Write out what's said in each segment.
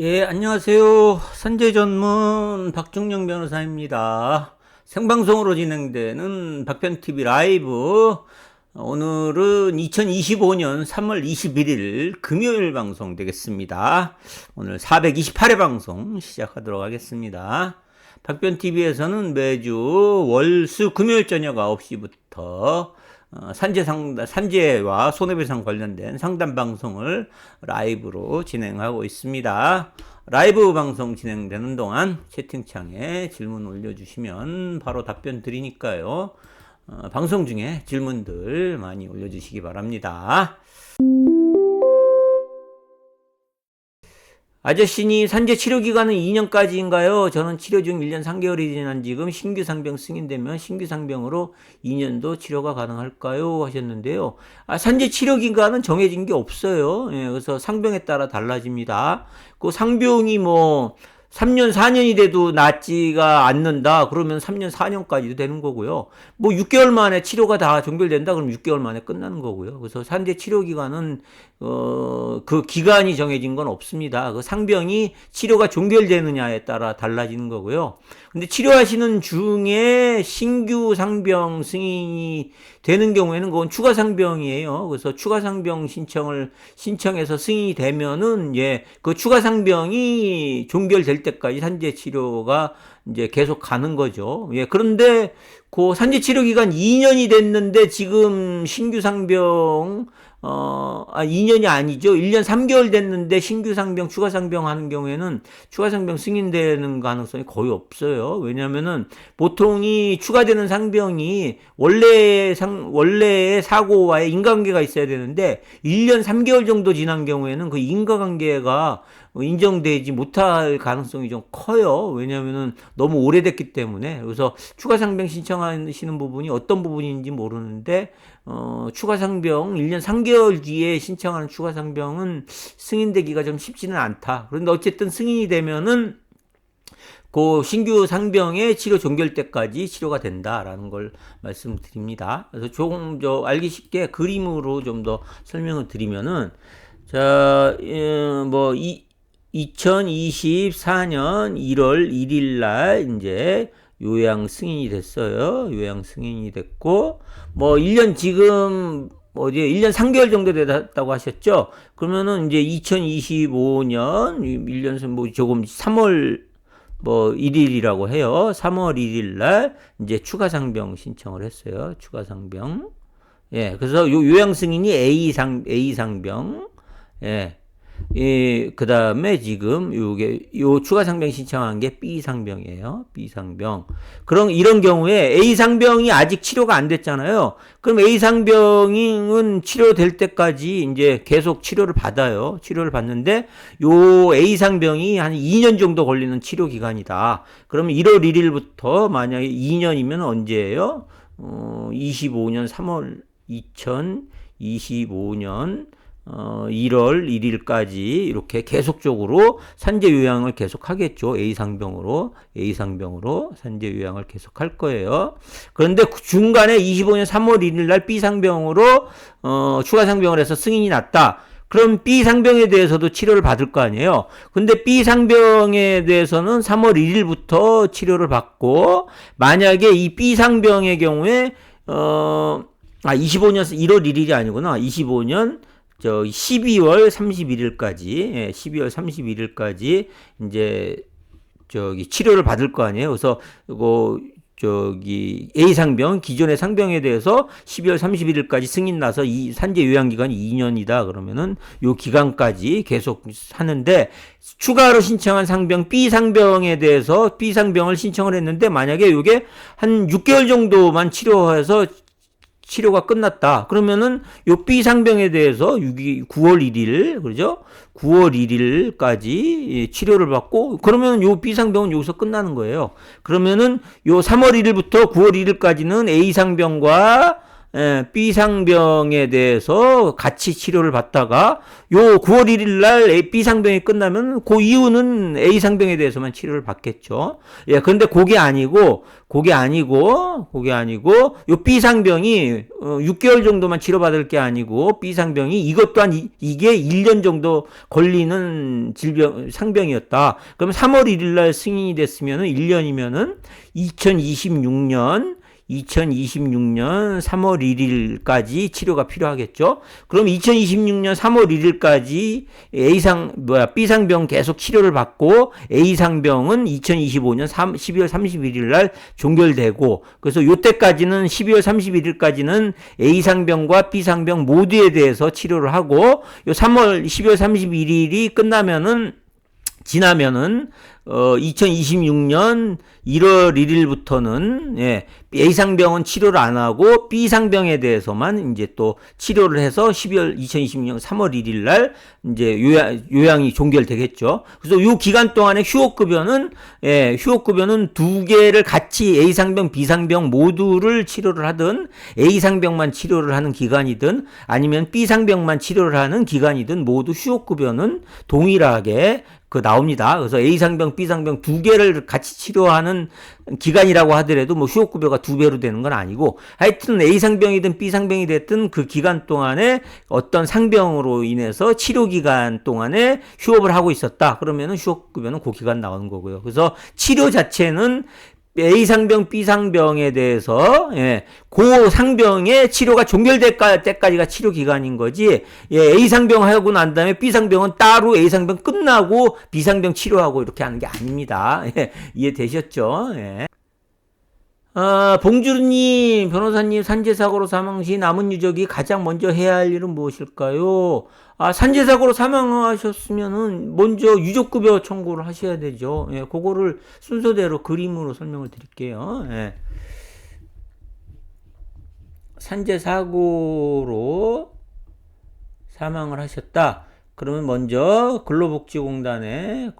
예, 안녕하세요. 산재 전문 박중영 변호사입니다. 생방송으로 진행되는 박변TV 라이브. 오늘은 2025년 3월 21일 금요일 방송 되겠습니다. 오늘 428회 방송 시작하도록 하겠습니다. 박변TV에서는 매주 월, 수, 금요일 저녁 9시부터 산재와 손해배상 관련된 상담 방송을 라이브로 진행하고 있습니다. 라이브 방송 진행되는 동안 채팅창에 질문 올려주시면 바로 답변 드리니까요. 방송 중에 질문들 많이 올려주시기 바랍니다. 아저씨니 산재 치료 기간은 2년까지인가요? 저는 치료 중 1년 3개월이 지난 지금 신규 상병 승인되면 신규 상병으로 2년도 치료가 가능할까요? 하셨는데요. 산재 치료 기간은 정해진 게 없어요. 예, 그래서 상병에 따라 달라집니다. 그 상병이 3년, 4년이 돼도 낫지가 않는다. 그러면 3년, 4년까지도 되는 거고요. 6개월 만에 치료가 다 종결된다. 그럼 6개월 만에 끝나는 거고요. 그래서 산재 치료 기간은, 그 기간이 정해진 건 없습니다. 그 상병이 치료가 종결되느냐에 따라 달라지는 거고요. 근데 치료하시는 중에 신규 상병 승인이 되는 경우에는 그건 추가 상병이에요. 그래서 추가 상병 신청해서 승인이 되면은, 그 추가 상병이 종결될 때까지 산재 치료가 이제 계속 가는 거죠. 그런데 그 산재 치료 기간 2년이 됐는데 지금 신규 상병 2년이 아니죠. 1년 3개월 됐는데 신규 상병, 추가 상병 하는 경우에는 추가 상병 승인되는 가능성이 거의 없어요. 왜냐면은 보통이 추가되는 상병이 원래의 사고와의 인과관계가 있어야 되는데 1년 3개월 정도 지난 경우에는 그 인과관계가 인정되지 못할 가능성이 좀 커요. 왜냐면은 너무 오래됐기 때문에. 그래서 추가 상병 신청하시는 부분이 어떤 부분인지 모르는데 추가 상병 1년 3개월 뒤에 신청하는 추가 상병은 승인되기가 좀 쉽지는 않다. 그런데 어쨌든 승인이 되면은 그 신규 상병의 치료 종결 때까지 치료가 된다라는 걸 말씀드립니다. 그래서 조금 알기 쉽게 그림으로 좀 더 설명을 드리면은 2024년 1월 1일 날 이제 요양 승인이 됐어요. 요양 승인이 됐고 1년 지금 1년 3개월 정도 됐다고 하셨죠? 그러면은 이제 2025년 1년 조금 3월 1일이라고 해요. 3월 1일 날 이제 추가 상병 신청을 했어요. 추가 상병. 그래서 요양 승인이 A 상병. 그 다음에 지금 요 추가 상병 신청한 게 B 상병이에요. B 상병. 그럼 이런 경우에 A 상병이 아직 치료가 안 됐잖아요. 그럼 A 상병은 치료될 때까지 이제 계속 치료를 받아요. 치료를 받는데 요 A 상병이 한 2년 정도 걸리는 치료 기간이다. 그러면 1월 1일부터 만약에 2년이면 언제예요? 25년 3월 2025년 1월 1일까지 이렇게 계속적으로 산재 요양을 계속 하겠죠. A 상병으로 산재 요양을 계속 할 거예요. 그런데 중간에 25년 3월 1일 날 B 상병으로 추가 상병을 해서 승인이 났다. 그럼 B 상병에 대해서도 치료를 받을 거 아니에요. 근데 B 상병에 대해서는 3월 1일부터 치료를 받고, 만약에 이 B 상병의 경우에 25년 1월 1일이 아니구나. 25년 12월 31일까지 이제 치료를 받을 거 아니에요. 그래서 A 상병, 기존의 상병에 대해서 12월 31일까지 승인 나서 이 산재 요양 기간이 2년이다. 그러면은 요 기간까지 계속 하는데, 추가로 신청한 상병 B 상병에 대해서 B 상병을 신청을 했는데, 만약에 요게 한 6개월 정도만 치료해서 치료가 끝났다. 그러면은 요 B 상병에 대해서 9월 1일, 그죠? 9월 1일까지 치료를 받고, 그러면 요 B 상병은 여기서 끝나는 거예요. 그러면은 요 3월 1일부터 9월 1일까지는 A 상병과 B 상병에 대해서 같이 치료를 받다가 요 9월 1일 날 B 상병이 끝나면 그 이후는 A 상병에 대해서만 치료를 받겠죠. 예, 그런데 그게 아니고 요 B 상병이 6개월 정도만 치료받을 게 아니고 B 상병이 이것 또한 이게 1년 정도 걸리는 상병이었다. 그럼 3월 1일 날 승인이 됐으면은 1년이면은 2026년 3월 1일까지 치료가 필요하겠죠. 그럼 2026년 3월 1일까지 B상병 계속 치료를 받고 A상병은 2025년 12월 31일 날 종결되고, 그래서 요때까지는 12월 31일까지는 A상병과 B상병 모두에 대해서 치료를 하고, 12월 31일이 지나면은 2026년 1월 1일부터는 A상병은 치료를 안 하고 B상병에 대해서만 이제 또 치료를 해서 2026년 3월 1일 날 이제 요양이 종결되겠죠. 그래서 요 기간 동안에 휴업급여는 두 개를 같이 A상병, B상병 모두를 치료를 하든, A상병만 치료를 하는 기간이든 아니면 B상병만 치료를 하는 기간이든 모두 휴업급여는 동일하게 나옵니다. 그래서 A상병, B상병 두 개를 같이 치료하는 기간이라고 하더라도 뭐 휴업급여가 2배로 되는 건 아니고, 하여튼 A상병이든 B상병이 됐든 그 기간 동안에 어떤 상병으로 인해서 치료 기간 동안에 휴업을 하고 있었다. 그러면은 휴업급여는 그 기간 나오는 거고요. 그래서 치료 자체는 A상병, B상병에 대해서 그 상병의 치료가 종결될 때까지가 치료 기간인 거지, A상병 하고 난 다음에 B상병은 따로 A상병 끝나고 B상병 치료하고 이렇게 하는 게 아닙니다. 이해되셨죠? 봉주르님, 변호사님, 산재사고로 사망 시 남은 유족이 가장 먼저 해야 할 일은 무엇일까요? 산재사고로 사망하셨으면은 먼저 유족급여 청구를 하셔야 되죠. 그거를 순서대로 그림으로 설명을 드릴게요. 산재사고로 사망을 하셨다. 그러면 먼저 근로복지공단에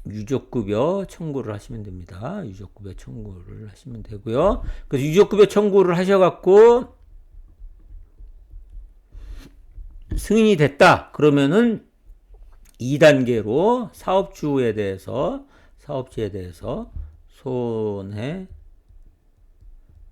유족급여 청구를 하시면 됩니다. 유족급여 청구를 하시면 되고요. 그래서 유족급여 청구를 하셔갖고 승인이 됐다. 그러면은 2단계로 사업주에 대해서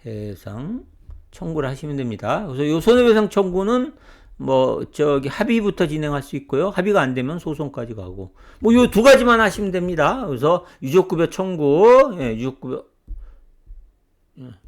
손해배상 청구를 하시면 됩니다. 그래서 이 손해배상 청구는 합의부터 진행할 수 있고요. 합의가 안 되면 소송까지 가고, 요 두 가지만 하시면 됩니다. 그래서 유족급여 청구,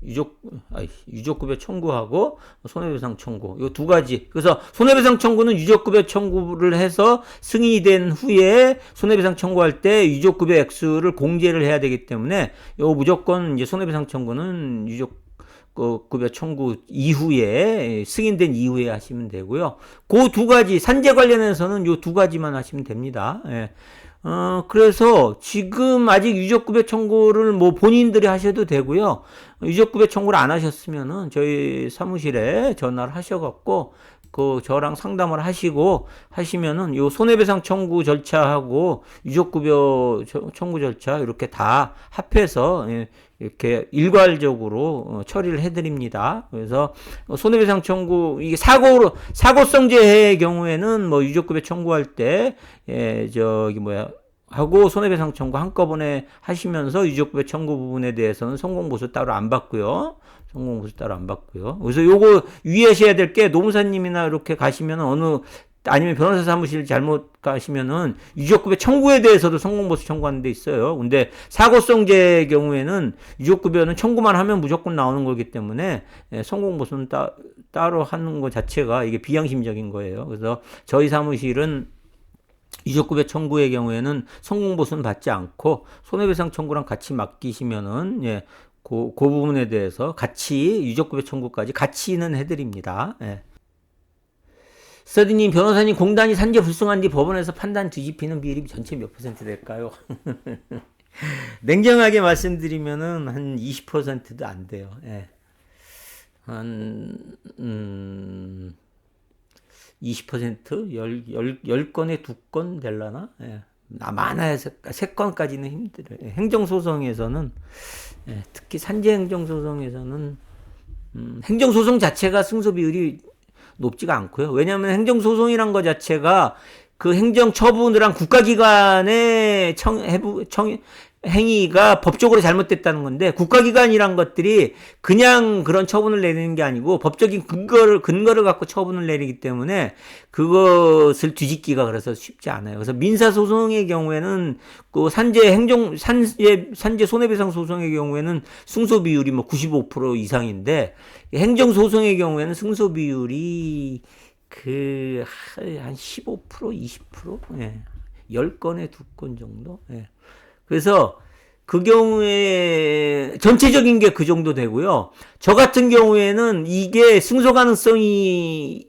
유족급여 청구하고 손해배상 청구, 요 두 가지. 그래서 손해배상 청구는 유족급여 청구를 해서 승인이 된 후에 손해배상 청구할 때 유족급여 액수를 공제를 해야 되기 때문에 요 무조건 이제 손해배상 청구는 유족급여 청구 이후에, 승인된 이후에 하시면 되고요. 그 두 가지, 산재 관련해서는 요 두 가지만 하시면 됩니다. 그래서 지금 아직 유족급여 청구를 본인들이 하셔도 되고요. 유족급여 청구를 안 하셨으면은 저희 사무실에 전화를 하셔갖고 저랑 상담을 하시면은 요 손해배상 청구 절차하고 유족급여 청구 절차 이렇게 다 합해서 이렇게 일괄적으로 처리를 해드립니다. 그래서 손해배상 청구, 이게 사고성재해의 경우에는 유족급여 청구할 때 하고 손해배상 청구 한꺼번에 하시면서 유족급여 청구 부분에 대해서는 성공보수 따로 안 받고요. 그래서 요거 유의하셔야 될 게, 노무사님이나 이렇게 가시면 아니면 변호사 사무실 잘못 가시면은 유족급여 청구에 대해서도 성공보수 청구하는 데 있어요. 근데 사고성재의 경우에는 유족급여는 청구만 하면 무조건 나오는 거기 때문에 성공보수는 따로 하는 것 자체가 이게 비양심적인 거예요. 그래서 저희 사무실은 유족급여 청구의 경우에는 성공보수는 받지 않고 손해배상 청구랑 같이 맡기시면은 그 부분에 대해서 같이 유족급여 청구까지 같이는 해드립니다. 스터디님, 변호사님, 공단이 산재 불승한 뒤 법원에서 판단 뒤집히는 비율이 전체 몇 % 될까요? 냉정하게 말씀드리면은 한 20%도 안 돼요. 한 20%? 10건에 2건 될라나? 많아야 세 건까지는 힘들어요. 행정소송에서는 특히 산재행정소송에서는 행정소송 자체가 승소 비율이 높지가 않고요. 왜냐하면 행정소송이란 것 자체가 그 행정처분을 한 국가기관의 행위가 법적으로 잘못됐다는 건데, 국가기관이란 것들이 그냥 그런 처분을 내리는 게 아니고 법적인 근거를 갖고 처분을 내리기 때문에 그것을 뒤집기가 그래서 쉽지 않아요. 그래서 민사소송의 경우에는 그 산재 손해배상 소송의 경우에는 승소 비율이 뭐 95% 이상인데, 행정소송의 경우에는 승소 비율이 한 15%, 20%? 예. 10건에 2건 정도? 예. 그래서 그 경우에 전체적인 게 그 정도 되고요. 저 같은 경우에는 이게 승소 가능성이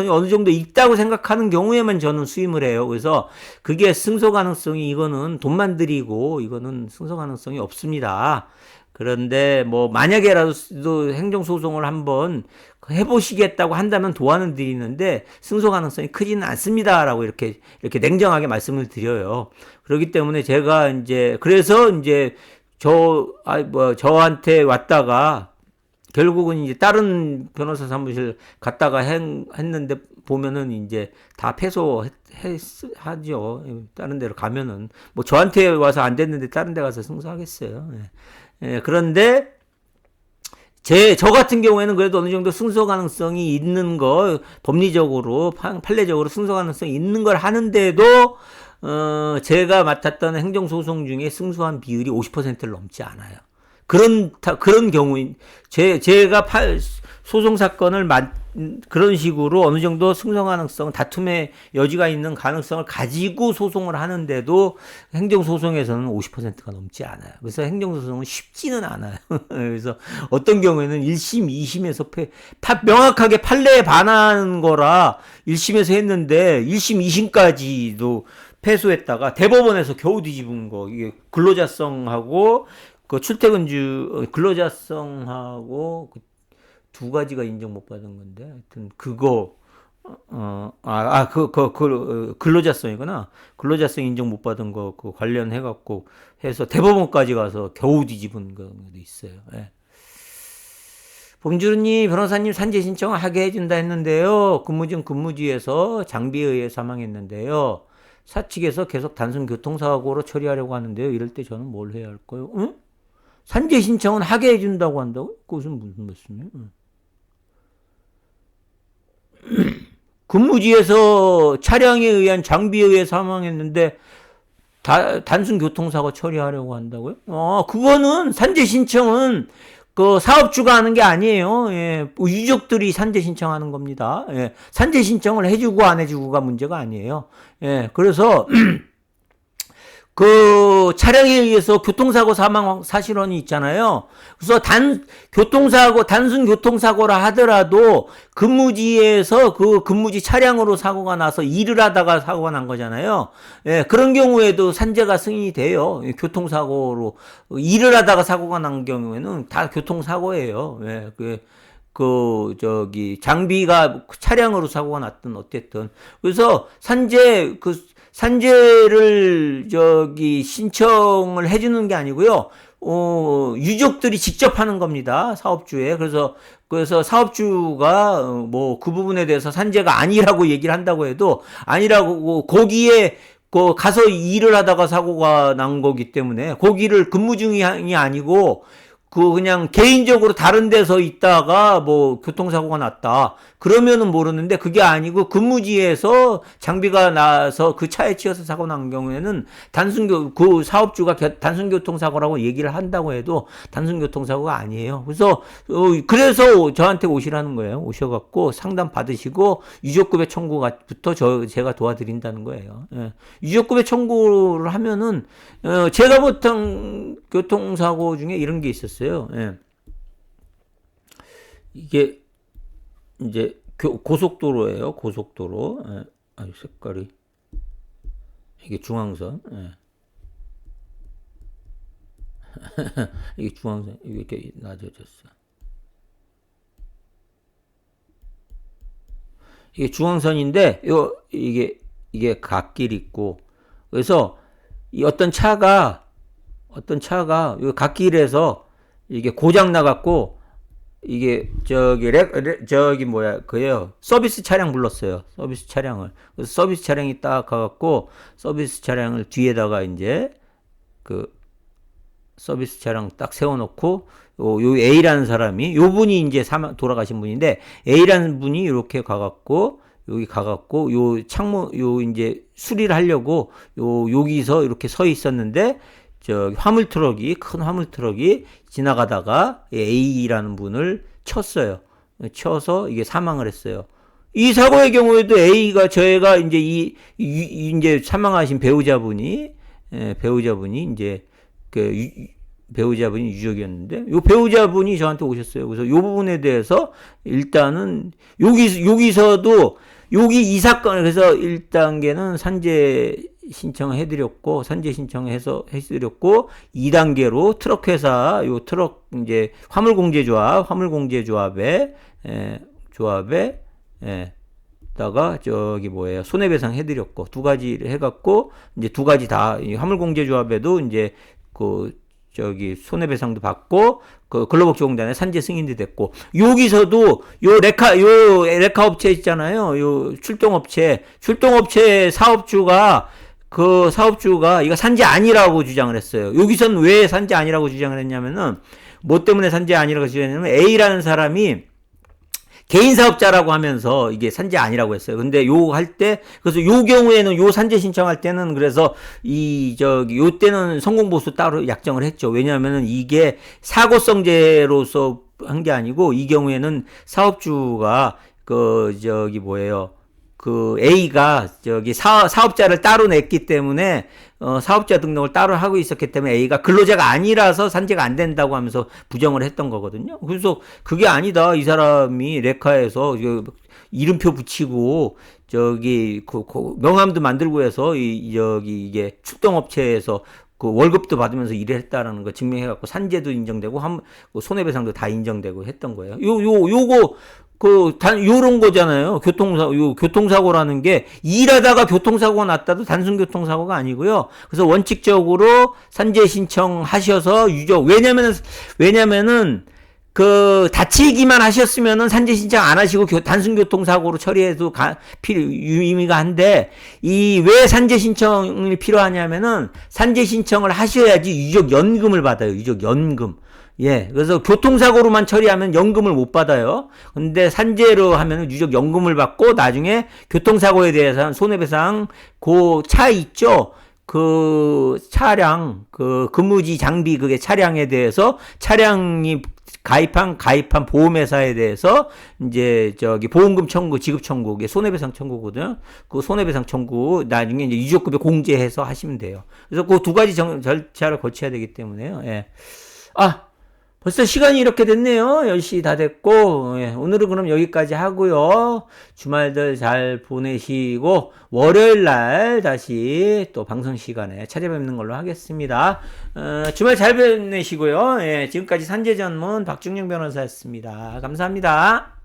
어느 정도 있다고 생각하는 경우에만 저는 수임을 해요. 그래서 그게 승소 가능성이, 이거는 돈만 들이고 이거는 승소 가능성이 없습니다. 그런데 뭐 만약에라도 행정소송을 한번 해보시겠다고 한다면 도안은 드리는데 승소 가능성이 크지는 않습니다라고 이렇게 냉정하게 말씀을 드려요. 그렇기 때문에 제가 그래서 저한테 왔다가 결국은 다른 변호사 사무실 갔다가 했는데 보면은 다 패소하죠. 다른 데로 가면은 뭐 저한테 와서 안 됐는데 다른 데 가서 승소하겠어요. 그런데 저 같은 경우에는 그래도 어느 정도 승소 가능성이 있는 거, 법리적으로, 판례적으로 승소 가능성이 있는 걸 하는데도, 제가 맡았던 행정소송 중에 승소한 비율이 50%를 넘지 않아요. 그런 경우인, 제가 소송 사건을 그런 식으로 어느 정도 승소 가능성, 다툼의 여지가 있는 가능성을 가지고 소송을 하는데도 행정소송에서는 50%가 넘지 않아요. 그래서 행정소송은 쉽지는 않아요. 그래서 어떤 경우에는 1심, 2심에서 명확하게 판례에 반하는 거라 1심에서 했는데 1심, 2심까지도 패소했다가 대법원에서 겨우 뒤집은 거. 이게 근로자성하고 근로자성하고 두 가지가 인정 못 받은 건데, 하여튼 근로자성이구나. 근로자성 인정 못 받은 거 관련해갖고 해서 대법원까지 가서 겨우 뒤집은 것도 있어요. 예. 봉주르님, 변호사님 산재 신청을 하게 해준다 했는데요. 근무지에서 장비에 의해 사망했는데요. 사측에서 계속 단순 교통사고로 처리하려고 하는데요. 이럴 때 저는 뭘 해야 할까요? 응? 산재 신청은 하게 해준다고 한다고? 그것은 무슨 말씀이에요? 근무지에서 차량에 의한 장비에 의해 사망했는데 단순 교통사고 처리하려고 한다고요? 그거는 산재 신청은 그 사업주가 하는 게 아니에요. 예, 유족들이 산재 신청하는 겁니다. 예, 산재 신청을 해주고 안 해주고가 문제가 아니에요. 예, 그래서 그 차량에 의해서 교통사고 사망 사실원이 있잖아요. 그래서 단순 교통사고라 하더라도 근무지에서 그 근무지 차량으로 사고가 나서 일을 하다가 사고가 난 거잖아요. 예, 그런 경우에도 산재가 승인이 돼요. 교통사고로 일을 하다가 사고가 난 경우에는 다 교통사고예요. 예, 장비가 차량으로 사고가 났든 어쨌든. 그래서 산재를 신청을 해주는 게 아니고요. 유족들이 직접 하는 겁니다. 사업주에. 그래서 사업주가 그 부분에 대해서 산재가 아니라고 얘기를 한다고 해도 아니라고, 거기에 가서 일을 하다가 사고가 난 거기 때문에 거기를 근무 중이 아니고 그냥 개인적으로 다른 데서 있다가 교통사고가 났다. 그러면은 모르는데 그게 아니고 근무지에서 장비가 나서 그 차에 치여서 사고 난 경우에는 그 사업주가 단순 교통사고라고 얘기를 한다고 해도 단순 교통사고가 아니에요. 그래서 저한테 오시라는 거예요. 오셔갖고 상담 받으시고 유족급여 청구부터 제가 도와드린다는 거예요. 예. 유족급여 청구를 하면은 제가 보통 교통사고 중에 이런 게 있었어요. 예. 이게 고속도로예요. 고속도로. 예. 색깔이 이게 중앙선. 예. 이게 중앙선 이렇게 낮아졌어. 이게 중앙선인데 이게 갓길 있고 그래서 이 어떤 차가 요 갓길에서 이게 고장 나갖고 이게 뭐야 서비스 차량 불렀어요. 서비스 차량을. 그래서 서비스 차량이 딱 가갖고 서비스 차량을 뒤에다가 이제 그 서비스 차량 딱 세워놓고 요 A라는 사람이 요 분이 이제 돌아가신 분인데 A라는 분이 이렇게 가갖고 여기 가갖고 요 창문 요 이제 수리를 하려고 여기서 이렇게 서 있었는데 저 큰 화물 트럭이 지나가다가 A라는 분을 쳤어요. 쳐서 이게 사망을 했어요. 이 사고의 경우에도 저희가 이제 이제 사망하신 배우자분이 이제 배우자분이 유족이었는데 요 배우자분이 저한테 오셨어요. 그래서 요 부분에 대해서 일단은 여기서도 이 사건 그래서 1단계는 산재 신청을 해드렸고 산재 신청해서 해드렸고 2단계로 트럭 회사 트럭 이제 화물공제조합에 다가 손해배상 해드렸고 두 가지를 해갖고 이제 두 가지 다 화물공제조합에도 이제 손해배상도 받고 근로복지공단에 산재 승인도 됐고 여기서도 요 레카 업체 있잖아요. 요 출동업체 사업주가 이거 산재 아니라고 주장을 했어요. 여기선 왜 산재 아니라고 주장을 했냐면은 뭐 때문에 산재 아니라고 주장했냐면 A라는 사람이 개인 사업자라고 하면서 이게 산재 아니라고 했어요. 근데 그래서 요 경우에는 요 산재 신청할 때는 그래서 요 때는 성공보수 따로 약정을 했죠. 왜냐하면은 이게 사고성재로서 한 게 아니고 이 경우에는 사업주가 A가 사업자를 따로 냈기 때문에 사업자 등록을 따로 하고 있었기 때문에 A가 근로자가 아니라서 산재가 안 된다고 하면서 부정을 했던 거거든요. 그래서 그게 아니다. 이 사람이 레카에서 이름표 붙이고 명함도 만들고 해서 이게 출동업체에서 월급도 받으면서 일을 했다라는 거 증명해갖고 산재도 인정되고 손해배상도 다 인정되고 했던 거예요. 요거 요런 거잖아요. 교통사고라는 게 일하다가 교통사고가 났다도 단순 교통사고가 아니고요. 그래서 원칙적으로 산재 신청하셔서 왜냐면은 다치기만 하셨으면은 산재 신청 안 하시고 단순 교통사고로 처리해도 의미가 한데 왜 산재 신청이 필요하냐면은 산재 신청을 하셔야지 유족연금을 받아요. 유족연금. 예, 그래서 교통사고로만 처리하면 연금을 못 받아요. 근데 산재로 하면은 유족연금을 받고 나중에 교통사고에 대해서는 손해배상 차 있죠? 차량 근무지 장비 그게 차량에 대해서 차량이 가입한 보험회사에 대해서 이제 보험금 청구, 지급 청구, 이게 손해배상 청구거든요. 손해배상 청구 나중에 이제 유족급여 공제해서 하시면 돼요. 그래서 두 가지 절차를 거쳐야 되기 때문에요. 예. 벌써 시간이 이렇게 됐네요. 10시 다 됐고, 예, 오늘은 그럼 여기까지 하고요. 주말들 잘 보내시고, 월요일날 다시 또 방송 시간에 찾아뵙는 걸로 하겠습니다. 주말 잘 보내시고요. 예, 지금까지 산재 전문 박중영 변호사였습니다. 감사합니다.